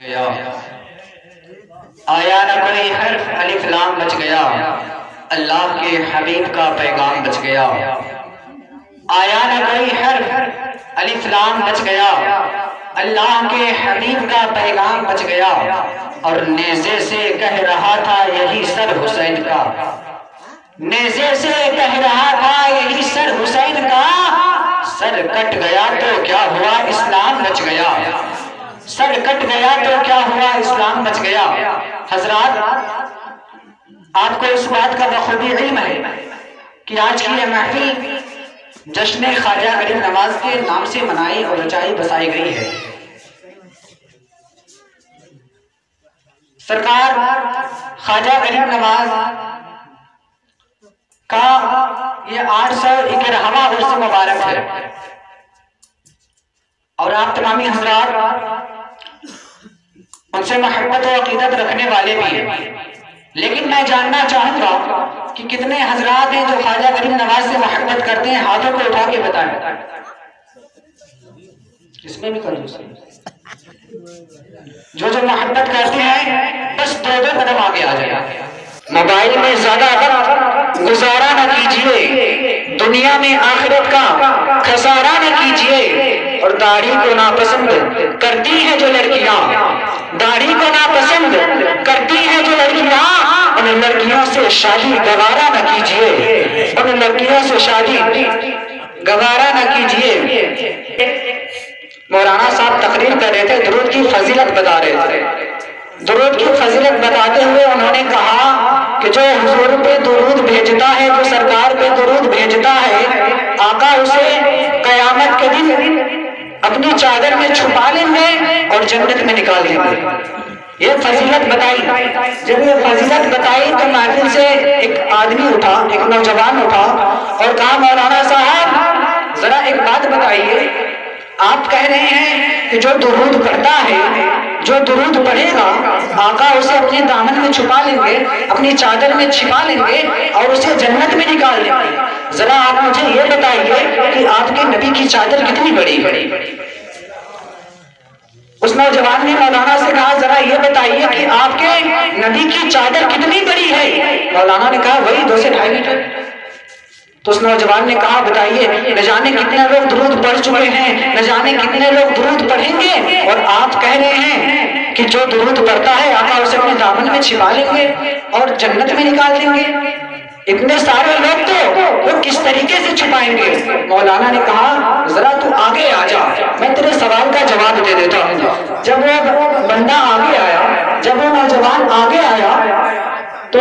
گیا آیا نہ کوئی حرف الف لام بچ گیا، اللہ کے حبیب کا پیغام بچ گیا۔ آیا نہ کوئی حرف الف لام بچ گیا، اللہ کے حبیب کا پیغام بچ گیا۔ اور نیزے سے کہہ رہا تھا یہی سر حسین کا، نیزے سے کہہ رہا تھا یہی سر حسین کا، سر کٹ گیا تو کیا ہوا اسلام بچ گیا، سر کٹ گیا تو کیا ہوا اسلام بچ گیا۔ حضرات، آپ کو اس بات کا بخوبی علم ہے کہ آج کی یہ محفل جشن خواجہ غریب نواز کے نام سے منائی اور رچائی بسائی گئی ہے۔ سرکار خواجہ غریب نواز کا یہ 811واں عرس مبارک ہے، اور آپ تمامی حضرات ان سے محبت و عقیدت رکھنے والے بھی ہیں، لیکن میں جاننا چاہوں گا کہ کتنے حضرات ہیں جو خواجہ غریب نواز سے محبت کرتے ہیں، ہاتھوں کو اٹھا کے بتائیں۔ اس میں بھی کنجوس جو محبت کرتے ہیں بس دو قدم آگے آ جائے۔ موبائل میں زیادہ وقت گزارا نہ کیجیے، دنیا میں آخرت کا خسارہ نہ کیجیے، اور داڑھی کو ناپسند کرتی ہیں جو لڑکیاں، داڑھی کو ناپسند کرتی ہیں جو لڑکیاں، ان لڑکیوں سے شادی گوارا نہ کیجیے، ان لڑکیوں سے شادی گوارا نہ کیجیے۔ مولانا صاحب تقریر کر رہے تھے، درود کی فضیلت بتا رہے تھے۔ درود کی فضیلت بتاتے ہوئے انہوں نے کہا کہ جو حضور پہ درود بھیجتا ہے، جو سرکار پہ درود بھیجتا ہے، آقا اسے قیامت کے دن اپنی چادر میں چھپا لیں گے اور جنت میں نکال دیں گے۔ یہ فضیلت بتائی، جب یہ فضیلت بتائی تو محفل سے ایک آدمی اٹھا، ایک نوجوان اٹھا اور کہا مولانا صاحب ذرا ایک بات بتائیے، آپ کہہ رہے ہیں کہ جو درود پڑھتا ہے، جو درود پڑھے گا، آقا اسے اپنے دامن میں چھپا لیں گے، اپنی چادر میں چھپا لیں گے اور اسے جنت میں نکال دیں گے۔ ذرا آپ مجھے یہ بتائیے کہ آپ کے نبی کی چادر کتنی بڑی ہے؟ اس نوجوان نے مولانا سے کہا ذرا یہ بتائیے کہ آپ کے نبی کی چادر کتنی بڑی ہے؟ مولانا نے کہا وہی 2 سے 2.5 میٹر۔ تو اس نوجوان نے کہا بتائیے، نہ جانے کتنے لوگ درود پڑھ چکے ہیں، نہ جانے کتنے لوگ درود پڑھیں گے، اور آپ کہہ رہے ہیں کہ جو درود پڑھتا ہے آقا اسے اپنے دامن میں چھپا لیں گے اور جنت میں نکال دیں گے۔ اتنے سارے لوگ تو وہ کس طریقے سے چھپائیں گے؟ مولانا نے کہا ذرا تو آگے آ جا، میں تیرے سوال کا جواب دے دیتا ہوں۔ جب وہ بندہ آگے آیا، جب وہ نوجوان آگے آیا تو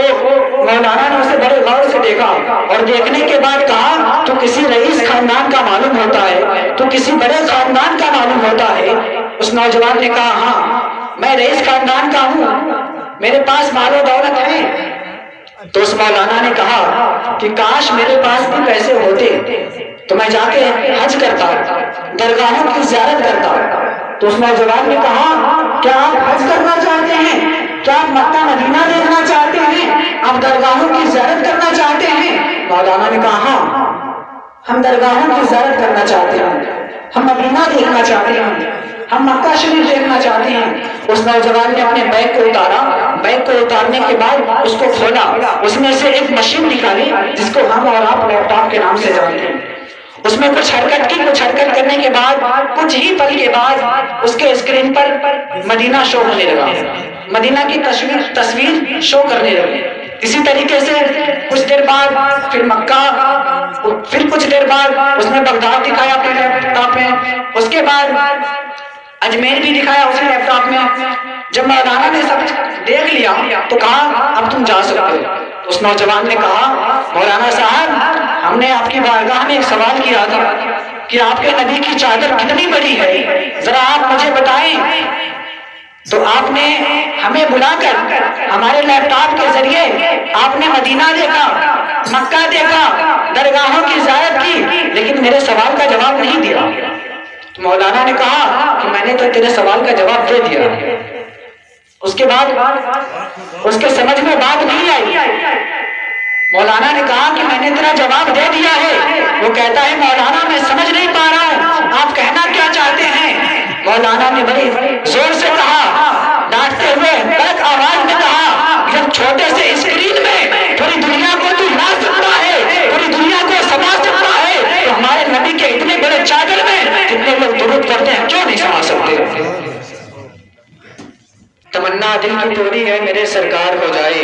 مولانا نے اسے بڑے غور سے دیکھا، اور دیکھنے کے بعد کہا تو کسی رئیس خاندان کا معلوم ہوتا ہے، تو کسی بڑے خاندان کا معلوم ہوتا ہے۔ اس نوجوان نے کہا ہاں میں رئیس خاندان کا ہوں، میرے پاس مال و دولت ہے۔ تو اس مولانا نے کہا کہ کاش میرے پاس بھی پیسے ہوتے تو میں جا کے حج کرتا، درگاہوں کی زیارت کرتا۔ تو اس نوجوان نے کہا کیا آپ حج کرنا چاہتے ہیں؟ کیا آپ مکہ مدینہ دیکھنا چاہتے ہیں؟ آپ درگاہوں کی زیارت کرنا چاہتے ہیں؟ مولانا نے کہا ہاں ہم درگاہوں کی زیارت کرنا چاہتے ہیں، ہم مدینہ دیکھنا چاہتے ہیں، ہم مکہ شریف دیکھنا چاہتے ہیں۔ اس نوجوان نے اپنے بیگ کو اتارا، بیگ کو اتارنے کے بعد اس کو کھولا، اس میں سے ایک مشین نکالی جس کو ہم اور آپ لیپ ٹاپ کے نام سے جانتے ہیں۔ اس میں کچھ حرکت کی، کچھ حرکت کرنے کے بعد کچھ ہی پل کے بعد اس کے اسکرین پر مدینہ شو ہونے لگا، مدینہ کی تصویر شو کرنے لگی۔ اسی طریقے سے کچھ دیر بعد پھر مکہ، پھر کچھ دیر بعد اس نے بغداد دکھایا اپنے لیپ ٹاپ میں، اس کے بعد اجمیر بھی دکھایا اسی لیپ ٹاپ میں۔ جب مولانا نے سب دیکھ لیا تو کہا اب تم جا سکتے ہو۔ اس نوجوان نے کہا مولانا صاحب ہم نے آپ کی بارگاہ میں ایک سوال کیا تھا کہ آپ کے نبی کی چادر کتنی بڑی ہے، ذرا آپ مجھے بتائیں۔ تو آپ نے ہمیں بلا کر ہمارے لیپ ٹاپ کے ذریعے آپ نے مدینہ دیکھا، مکہ دیکھا، درگاہوں کی زیارت کی، لیکن میرے سوال کا جواب نہیں دیا۔ تو مولانا نے کہا کہ میں نے تو تیرے سوال کا جواب دے دیا۔ اس کے بعد اس کے سمجھ میں بات نہیں آئی۔ مولانا نے کہا کہ میں نے تیرا جواب دے دیا ہے۔ وہ کہتا ہے مولانا میں سمجھ نہیں پا رہا ہوں آپ کہنا کیا چاہتے ہیں۔ مولانا نے بڑی زور سے کہا تمنا دل کی پوری ہے میرے سرکار ہو جائے،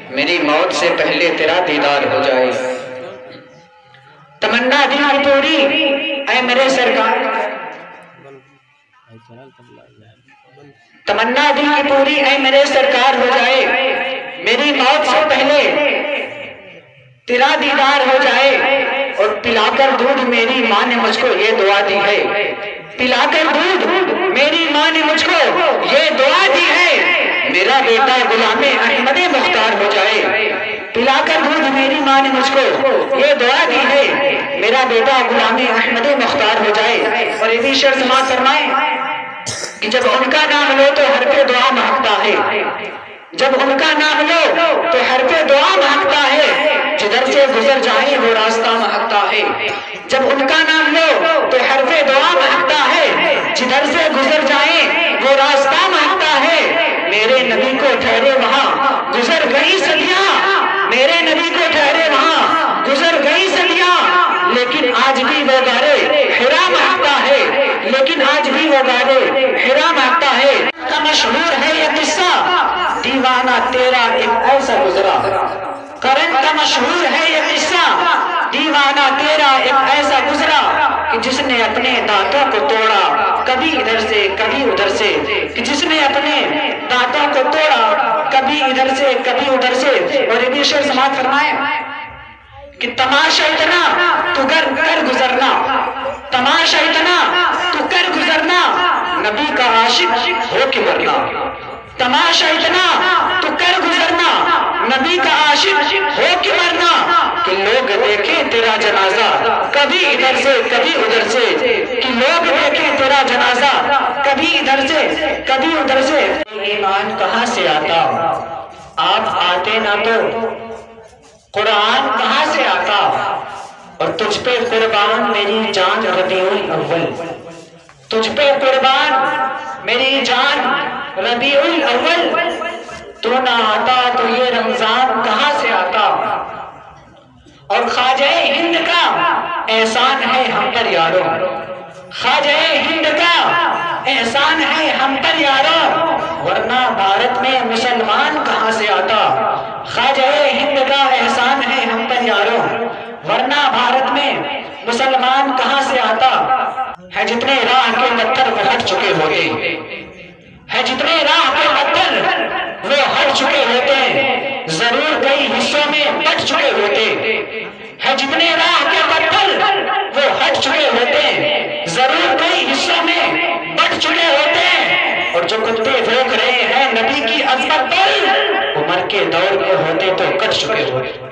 میری موت سے پہلے تیرا دیدار ہو جائے۔ تمنا دل کی پوری اے میرے سرکار، تمنا دل کی پوری اے میرے سرکار ہو جائے، میری موت سے پہلے تیرا دیدار ہو جائے۔ اور پلا کر دودھ میری ماں نے مجھ کو یہ دعا دی ہے، پلا کر دودھ میری ماں نے مجھ کو یہ دعا دی ہے، میرا بیٹا غلام احمد مختار ہو جائے۔ پلا کر دودھ میری ماں نے مجھ کو یہ دعا دی ہے، میرا بیٹا غلام احمد مختار ہو جائے۔ اور یہ بھی شعر سماعت فرمائیں کہ جب ان کا نام لو تو حرف دعا مہکتا ہے، جب ان کا نام لو تو حرف دعا مہکتا ہے، جدھر سے گزر جائیں وہ راستہ مہکتا ہے۔ جب ان کا نام لو تو حرف دعا مہکتا ہے، جدھر سے گزر جائیں وہ راستہ مہکتا ہے۔ میرے نبی کو ٹھہرے وہاں گزر گئی صدیاں، میرے نبی کو ٹھہرے وہاں گزر گئی صدیاں، لیکن آج بھی وہ غارِ حرا مہکتا ہے، لیکن آج بھی وہ غارِ حرا مہکتا ہے۔ کا مشہور ہے یہ قصہ، دیوانہ تیرا ایک ایسا گزرا، کرن کا مشہور ہے یہ قصہ، دیوانہ تیرا ایک ایسا گزرا کہ جس نے اپنے دانتوں کو توڑا کبھی ادھر سے کبھی ادھر سے، کہ جس نے اپنے دانتوں کو توڑا کبھی ادھر سے کبھی ادھر سے۔ اور یہ بھی شعر سماعت فرمائیں کہ تماشا اتنا تو کر گزرنا، تماشا اتنا تو کر گزرنا، نبی کا عاشق ہو کے مرنا، تماشا اتنا تو کر گزرنا، نبی کا عاشق ہو کے مرنا، کہ لوگ دیکھیں تیرا جنازہ کبھی ادھر سے کبھی ادھر سے، کہ لوگ دیکھیں تیرا جنازہ کبھی ادھر سے کبھی ادھر سے۔ ایمان کہاں سے آتا آپ آتے نہ تو قرآن کہاں سے آتا، اور تجھ پہ قربان میری جان ربیع الاول، تجھ پہ قربان میری جان ربیع الاول، تو نہ آتا تو یہ رمضان کہاں سے آتا۔ اور خواجہ ہند کا احسان ہے ہم پر یارو، خواجہ ہند کا احسان ہے ہم پر یارو، ورنہ بھارت میں مسلمان کہاں سے آتا۔ خواجہ ہند کا احسان ہے ہم پر یارو، ورنہ بھارت میں مسلمان کہاں سے آتا۔ ہے جتنے راہ کے پتھر وہ ہٹ چکے ہوتے، ہے جتنے راہ کے پتھر وہ ہٹ چکے ہوتے، ضرور کئی حصوں میں بٹ چکے ہوتے، ہے جتنے راہ کے پتھر وہ ہٹ چکے ہوتے، ضرور کئی حصوں میں بٹ چکے ہوتے۔ اور جو کتے بھوک رہے ہیں نبی کی عظمت پر، عمر کے دور میں ہوتے تو کٹ چکے ہوتے۔